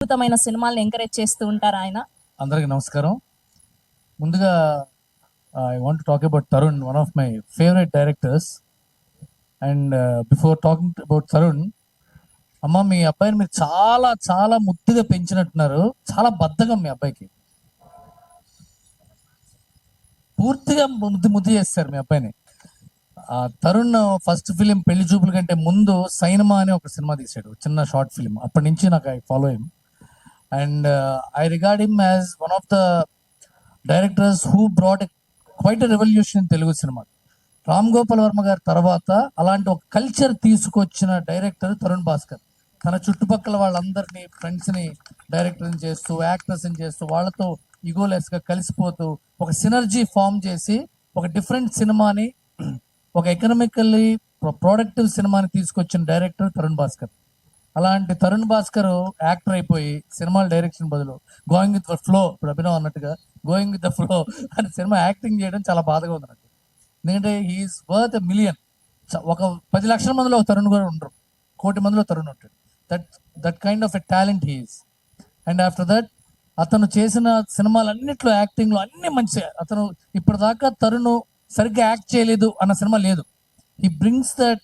అద్భుతమైన సినిమాలను ఎంకరేజ్ చేస్తూ ఉంటారు ఆయన. అందరికీ నమస్కారం. ముందుగా I want to talk about Tarun, one of my favourite directors. And before talking about Tarun, అమ్మ మీ అబ్బాయిని మీరు చాలా చాలా ముద్దుగా పెంచినట్టున్నారు. చాలా బద్ధకం మీ అబ్బాయికి, పూర్తిగా ముద్దు చేస్తారు మీ అబ్బాయిని. తరుణ్ ఫస్ట్ ఫిలిం పెళ్లి చూపుల కంటే ముందు సైనమా అనే ఒక సినిమా తీశాడు, చిన్న షార్ట్ ఫిలిం. అప్పటి నుంచి నాకు I follow him and I regard him as one of the directors who brought quite a revolution in Telugu cinema. Ram Gopal Varma గారి తర్వాత అలాంటి ఒక కల్చర్ తీసుకొచ్చిన డైరెక్టర్ తరుణ్ భాస్కర్. తన చుట్టుపక్కల వాళ్ళందరినీ, ఫ్రెండ్స్ని డైరెక్టర్ని చేస్తూ, యాక్టర్స్ని చేస్తూ, వాళ్ళతో ఈగోలెస్గా కలిసిపోతూ ఒక సినర్జీ ఫామ్ చేసి ఒక డిఫరెంట్ సినిమాని, ఒక ఎకనామికల్లీ ప్రొడక్టివ్ సినిమాని తీసుకొచ్చిన డైరెక్టర్ తరుణ్ భాస్కర్. అలాంటి తరుణ్ భాస్కర్ యాక్టర్ అయిపోయి సినిమాల డైరెక్షన్ బదులు గోయింగ్ విత్ ద ఫ్లో, ఇప్పుడు అభినవ్ అన్నట్టుగా గోయింగ్ విత్ ద ఫ్లో అని సినిమా యాక్టింగ్ చేయడం చాలా బాధగా ఉంది నాకు. ఎందుకంటే హీఈస్ వర్త్ ఎ మిలియన్. ఒక 10 లక్షల మందిలో ఒక తరుణ్ కూడా ఉండరు, 1 కోటి మందిలో తరుణ్ ఉంటాడు. That kind of a talent he is. And after that అతను చేసిన సినిమాలన్నిట్లో యాక్టింగ్లో అన్ని మంచిగా. అతను ఇప్పటిదాకా తరుణ్ సరిగ్గా యాక్ట్ చేయలేదు అన్న సినిమా లేదు. He brings that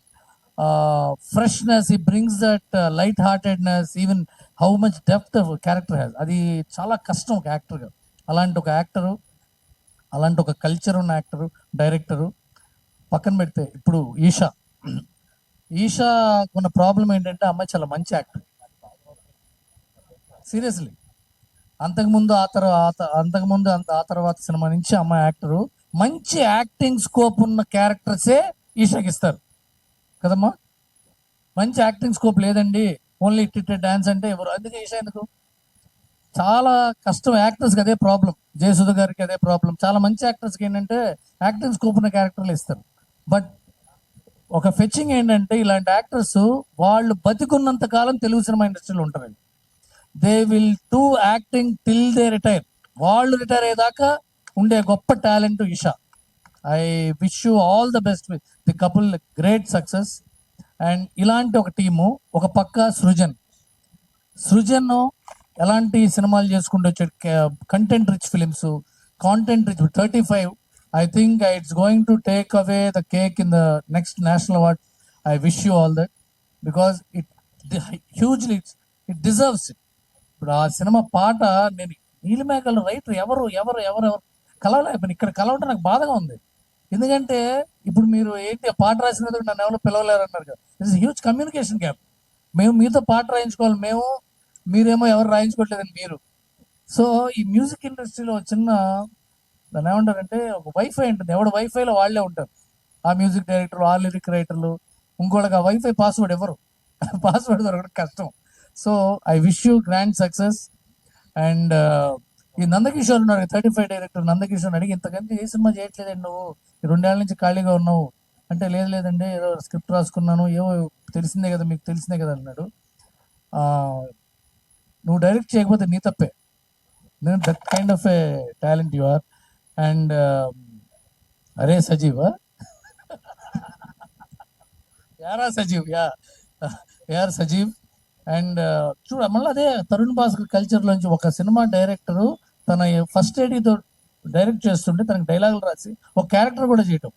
freshness, he brings that light heartedness, even how much depth character has. అది చాలా కష్టం ఒక యాక్టర్గా. అలాంటి ఒక యాక్టరు, అలాంటి ఒక కల్చర్ ఉన్న యాక్టరు, డైరెక్టరు పక్కన పెడితే ఇప్పుడు ఈషా ఉన్న ప్రాబ్లం ఏంటంటే అమ్మాయి చాలా మంచి యాక్టర్, సీరియస్లీ. అంతకుముందు ఆ తర్వాత సినిమా నుంచి అమ్మాయి యాక్టరు. మంచి యాక్టింగ్ స్కోప్ ఉన్న క్యారెక్టర్సే ఈషాకి ఇస్తారు కదమ్మా. మంచి యాక్టింగ్ స్కోప్ లేదండి, ఓన్లీ ఇట్ డాన్స్ అంటే ఎవరు, అందుకే ఈషా ఎందుకు? చాలా కష్టం యాక్టర్స్కి, అదే ప్రాబ్లం. జయసుధ గారికి అదే ప్రాబ్లం. చాలా మంచి యాక్టర్స్కి ఏంటంటే యాక్టింగ్ స్కోప్ ఉన్న క్యారెక్టర్లు ఇస్తారు. బట్ ఒక ఫెచ్చింగ్ ఏంటంటే ఇలాంటి యాక్టర్స్ వాళ్ళు బతికున్నంత కాలం తెలుగు సినిమా ఇండస్ట్రీలో ఉంటారండి. They will do acting till they retire. వాళ్ళు రిటైర్ అయ్యేదాకా ఉండే గొప్ప talent Isha. I wish you all the best with the couple, great success. And ఇలాంటి ఒక టీము, ఒక పక్క సృజన్ ఎలాంటి సినిమాలు చేసుకుంటూ వచ్చాడు, content rich films, content rich. 35 I think it's going to take away the cake in the next national award. I wish you all that because it hugely it deserves it. ఇప్పుడు ఆ cinema పాట నేను నీలిమేఘల writer ఎవరు కలవలేకపోయినా, ఇక్కడ కలవటం నాకు బాధగా ఉంది. ఎందుకంటే ఇప్పుడు మీరు ఏంటి ఆ పాట రాసినందుకు నన్ను ఎవరో పిలవలేరు అన్నారు కదా. It's huge communication gap. మేము మీతో పాట రాయించుకోవాలి, మీరేమో ఎవరు రాయించుకోవట్లేదని మీరు. సో ఈ మ్యూజిక్ ఇండస్ట్రీలో చిన్న దాన్ని ఏమంటారంటే ఒక వైఫై ఉంటుంది, ఎవడు వైఫైలో వాళ్ళే ఉంటారు. ఆ మ్యూజిక్ డైరెక్టర్లు, ఆ లిరిక్ రైటర్లు. ఇంకోళ్ళకి ఆ వైఫై పాస్వర్డ్ ఎవరు పాస్వర్డ్ దొరకడం కష్టం. So I wish you grand success. And ఈ నందకిషోర్ ఉన్నారు, 35 డైరెక్టర్ నందకిషోర్ అడిగి, ఇంతకంటే ఏ సినిమా చేయట్లేదండి నువ్వు, 2 ఏళ్ళ నుంచి ఖాళీగా ఉన్నావు అంటే, లేదండి ఏదో స్క్రిప్ట్ రాసుకున్నాను, ఏవో తెలిసిందే కదా మీకు, తెలిసిందే కదా అన్నాడు. నువ్వు డైరెక్ట్ చేయకపోతే నీ తప్పే. That kind of a talent you are. And అరే సజీవా యారా సజీవ్, యార్ సజీవ్. అండ్ చూడ మళ్ళీ అదే తరుణ్ భాస్కర్ కల్చర్లోంచి ఒక సినిమా డైరెక్టరు తన ఫస్ట్ ఏడీతో డైరెక్ట్ చేస్తుంటే తనకి డైలాగులు రాసి ఒక క్యారెక్టర్ కూడా చేయటం,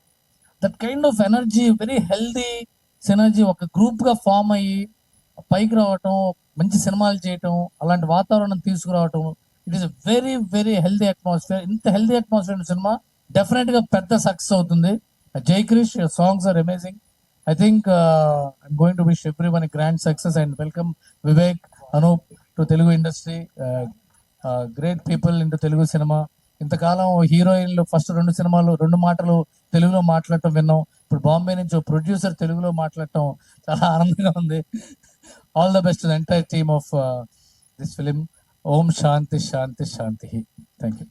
that kind of energy, very healthy synergy, ఒక గ్రూప్గా ఫామ్ అయ్యి పైకి రావటం, మంచి సినిమాలు చేయటం, అలాంటి వాతావరణం తీసుకురావటం. It is very very healthy atmosphere. ఇంత హెల్దీ అట్మాస్ఫియర్ సినిమా డెఫినెట్గా పెద్ద సక్సెస్ అవుతుంది. Jai Krish, songs are amazing. I think I'm going to wish everyone a grand success and welcome Vivek, Anup to Telugu industry. Great people into Telugu cinema. ఇంతకాలం హీరోయిన్లు first 2 సినిమాలు 2 మాటలు తెలుగులో మాట్లాడటం విన్నాం. ఇప్పుడు బాంబే నుంచి ప్రొడ్యూసర్ తెలుగులో మాట్లాడటం చాలా ఆనందంగా ఉంది. All the best to the entire team of this film. ఓం శాంతి శాంతి శాంతి. Thank you.